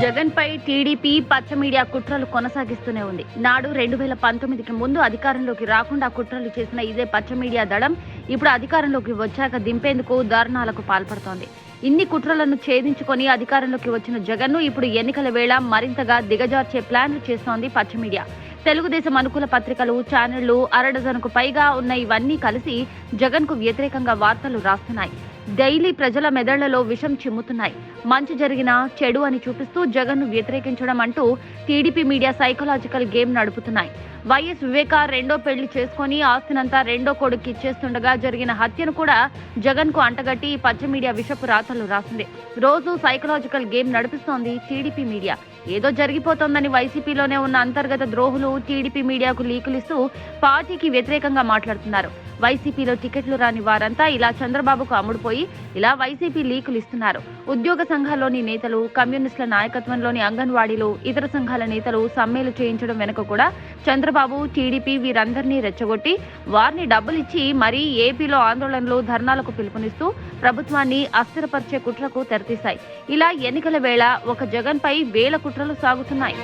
జగన్ పై TDP పచ్చ media కుట్రలు కొనసాగిస్తూనే ఉంది. నాడు 2019కి ముందు అధికారంలోకి రాకుండా కుట్రలు చేసిన ఇదే పచ్చ మీడియా దళం ఇప్పుడు అధికారంలోకి వచ్చాక దింపేందుకు దారుణాలకు పాల్పడుతోంది. ఇన్ని కుట్రలను ఛేదించుకొని అధికారంలోకి వచ్చిన జగన్ను ఇప్పుడు ఎన్నికల వేళ మరింతగా దిగజార్చే ప్లాన్లు చేస్తోంది పచ్చ మీడియా. తెలుగుదేశం అనుకూల పత్రికలు, ఛానళ్లు, అరడజనుకు పైగా ఉన్న ఇవన్నీ కలిసి జగన్కు వ్యతిరేకంగా వార్తలు రాస్తున్నాయి. డైలీ ప్రజల మెదళ్లలో విషం చిమ్ముతున్నాయి. మంచి జరిగినా చెడు అని చూపిస్తూ జగన్ను వ్యతిరేకించడం అంటూ టీడీపీ మీడియా సైకలాజికల్ గేమ్ నడుపుతున్నాయి. వైఎస్ వివేక రెండో పెళ్లి చేసుకుని ఆస్తినంతా రెండో కొడుకు ఇచ్చేస్తుండగా జరిగిన హత్యను కూడా జగన్కు అంటగట్టి పచ్చ మీడియా విషపు రాతలు రాసింది. రోజు సైకలాజికల్ గేమ్ నడిపిస్తోంది టీడీపీ మీడియా. ఏదో జరిగిపోతోందని వైసీపీలోనే ఉన్న అంతర్గత ద్రోహులు టీడీపీ మీడియాకు లీకులిస్తూ పార్టీకి వ్యతిరేకంగా మాట్లాడుతున్నారు. వైసీపీలో టికెట్లు రాని వారంతా ఇలా చంద్రబాబుకు అమ్ముడుపోయి ఇలా వైసీపీ లీకులు ఇస్తున్నారు. ఉద్యోగ సంఘాల్లోని నేతలు, కమ్యూనిస్టుల నాయకత్వంలోని అంగన్వాడీలు, ఇతర సంఘాల నేతలు సమ్మెలు చేయించడం వెనుక కూడా చంద్రబాబు, టీడీపీ వీరందరినీ రెచ్చగొట్టి వారిని డబ్బులిచ్చి మరీ ఏపీలో ఆందోళనలు, ధర్నాలకు పిలుపునిస్తూ ప్రభుత్వాన్ని అస్థిరపరిచే కుట్రకు తెరతీశాయి. ఇలా ఎన్నికల వేళ ఒక జగన్ పై వేల కుట్రలు సాగుతున్నాయి.